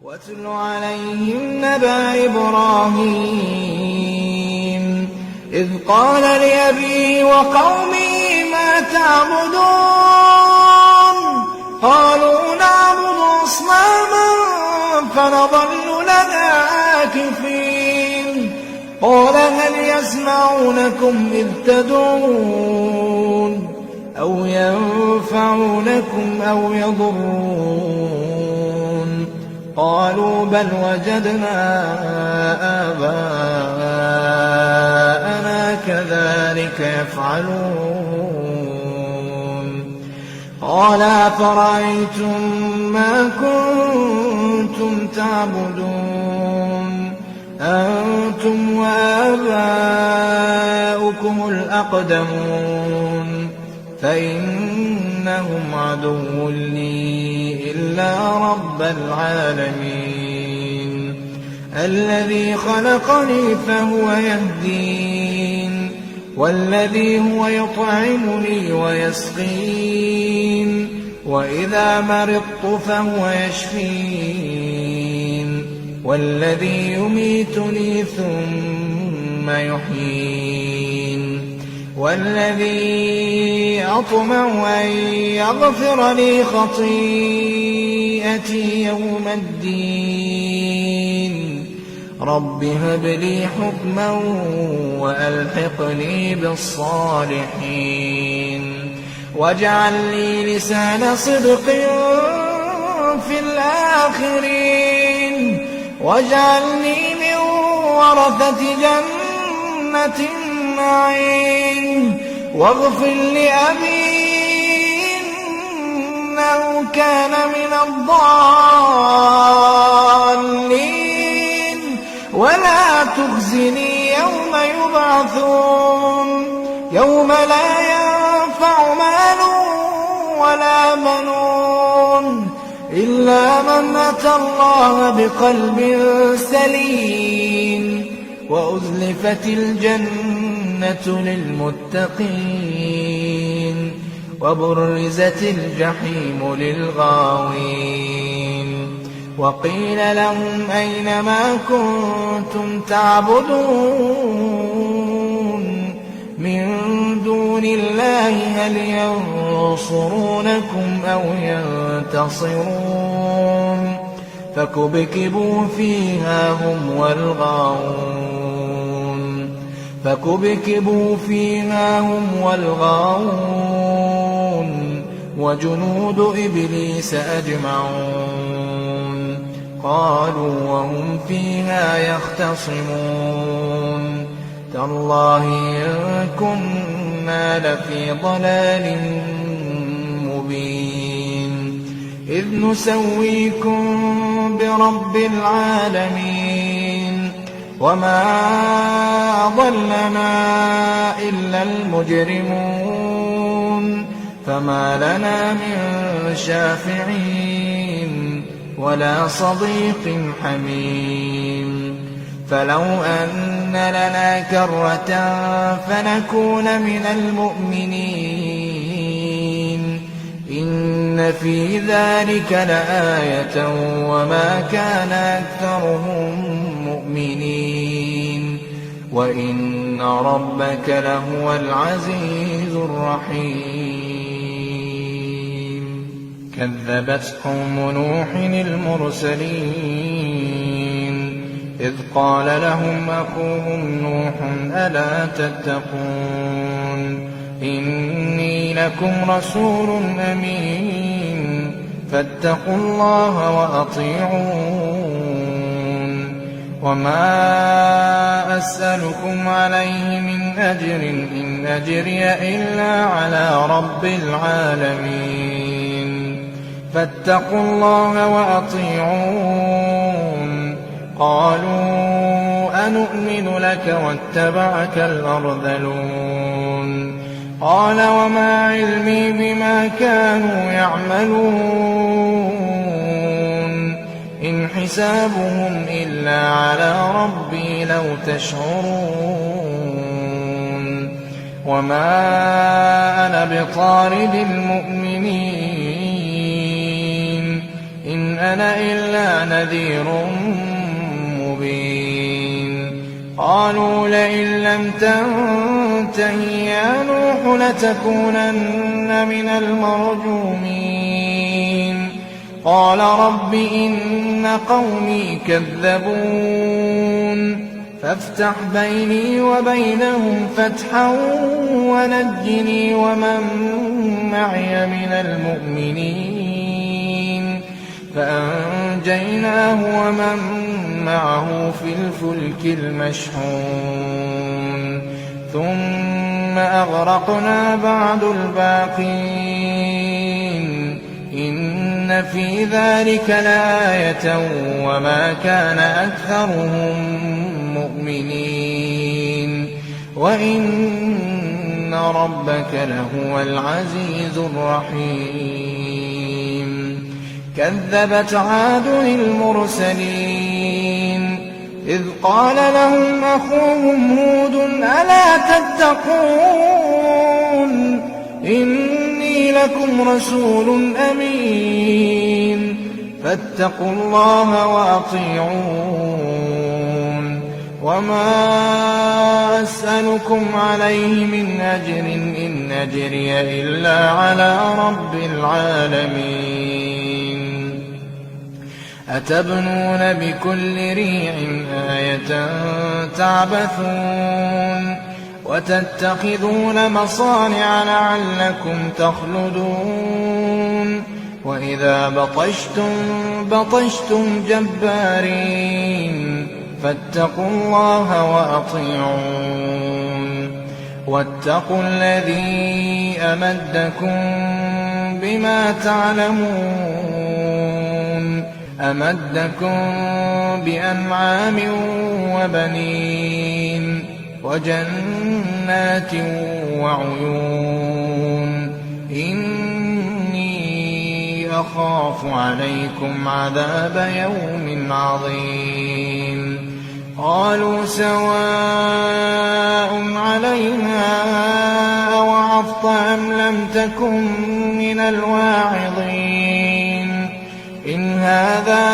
واتل عليهم نبأ إبراهيم إذ قال لأبيه وقومه ما تعبدون قالوا نعبد أصناما فنظل لها عاكفين قال هل يسمعونكم إذ تدعون أو ينفعونكم أو يضرون قالوا بل وجدنا آباءنا كذلك يفعلون قال أفرأيتم ما كنتم تعبدون أنتم وآباؤكم الأقدمون فإنهم عدو لي إلا رب العالمين الذي خلقني فهو يهدين والذي هو يطعمني ويسقين وإذا مرضت فهو يشفين والذي يميتني ثم يحيين والذي أطمع أن يغفر لي خطيئتي يوم الدين رب هب لي حكما وألحقني بالصالحين واجعل لي لسان صدق في الآخرين واجعلني من ورثة جنة النعيم واغفر لأبي إنه كان من الضالين ولا تخزني يوم يبعثون يوم لا ينفع مال ولا بنون إلا من أتى الله بقلب سليم وأزلفت الجنة للمتقين وبرزت الجحيم للغاوين وقيل لهم أين ما كنتم تعبدون من دون الله هل ينصرونكم أو ينتصرون فكبكبوا فيها هم والغاوون وجنود إبليس أجمعون قالوا وهم فيها يختصمون تالله إن كنا لفي ضلال مبين إذ نسويكم برب العالمين وما أضلنا إلا المجرمون فما لنا من شافعين ولا صديق حميم فلو أن لنا كرة فنكون من المؤمنين إن في ذلك لآية وما كان أكثرهم مؤمنين وإن ربك لهو العزيز الرحيم كذبت قوم نوح المرسلين إذ قال لهم أخوهم نوح ألا تتقون إني لكم رسول أمين فاتقوا الله وأطيعون وما أسألكم عليه من أجر إن أجري إلا على رب العالمين فاتقوا الله وأطيعون قالوا أنؤمن لك واتبعك الأرذلون قال وما علمي بما كانوا يعملون إن حسابهم إلا على ربي لو تشعرون وما أنا بطارد المؤمنين إن أنا إلا نذير مبين قالوا لئن لم تنته يا نوح لتكونن من المرجومين قال رب إن قومي كذبون فافتح بيني وبينهم فتحا ونجني ومن معي من المؤمنين فأنجيناه ومن معه في الفلك المشحون ثم أغرقنا بعد الباقين إن في ذلك لآية وما كان أكثرهم مؤمنين وإن ربك لهو العزيز الرحيم كذبت عاد المرسلين إذ قال لهم أخوهم هود ألا تتقون إني لكم رسول أمين فاتقوا الله وأطيعون وما أسألكم عليه من أجر إن أجري إلا على رب العالمين أتبنون بكل ريع آية تعبثون وتتخذون مصانع لعلكم تخلدون وإذا بطشتم جبارين فاتقوا الله وأطيعون واتقوا الذي أمدكم بما تعلمون أمدكم بأنعام وبنين وجنات وعيون إني أخاف عليكم عذاب يوم عظيم قالوا سواء علينا أوعظت أم لم تكن من الواعظين إن هذا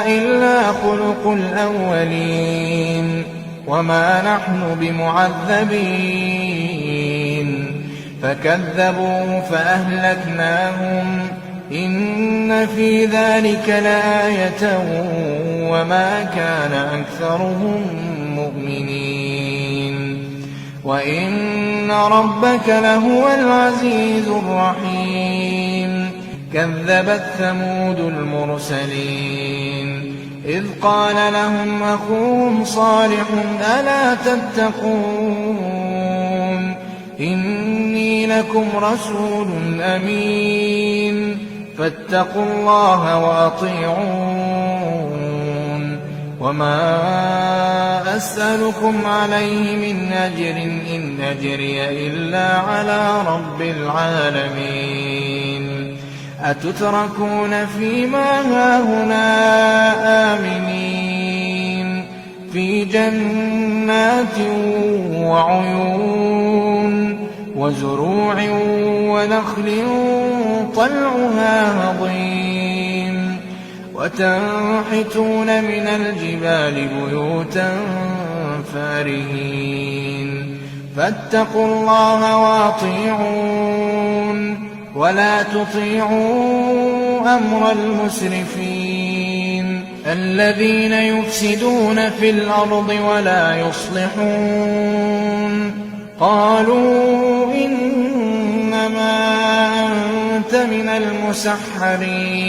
إلا خلق الأولين وما نحن بمعذبين فكذبوا فأهلكناهم إن في ذلك لآية وما كان أكثرهم مؤمنين وإن ربك لهو العزيز الرحيم كذبت ثمود المرسلين إذ قال لهم أخوهم صالح ألا تتقون إني لكم رسول أمين فاتقوا الله وأطيعون وما أسألكم عليه من أجر إن أجري إلا على رب العالمين أتتركون فيما هاهنا آمنين في جنات وعيون وزروع ونخل طلعها هضيم وتنحتون من الجبال بيوتا فارهين فاتقوا الله وأطيعون ولا تطيعوا أمر المسرفين الذين يفسدون في الأرض ولا يصلحون قالوا إنما أنت من المسحرين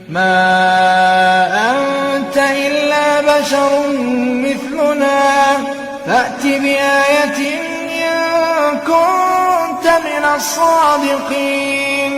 ما أنت إلا بشر مثلنا فأت بآية إن كنت من الصادقين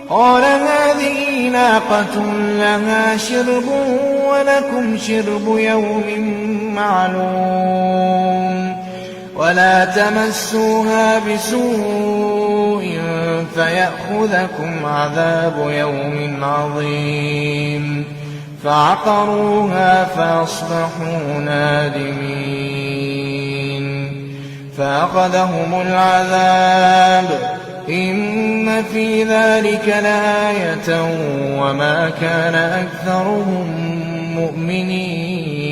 قال هذه ناقة لها شرب ولكم شرب يوم معلوم ولا تمسوها بسوء فيأخذكم عذاب يوم عظيم فعقروها فأصبحوا نادمين فأخذهم العذاب إِنَّ فِي ذَلِكَ لَآيَةً وَمَا كَانَ أَكْثَرُهُم مُّؤْمِنِينَ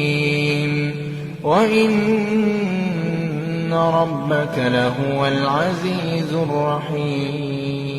وَإِنَّ رَبَّكَ لَهُوَ الْعَزِيزُ الرَّحِيمُ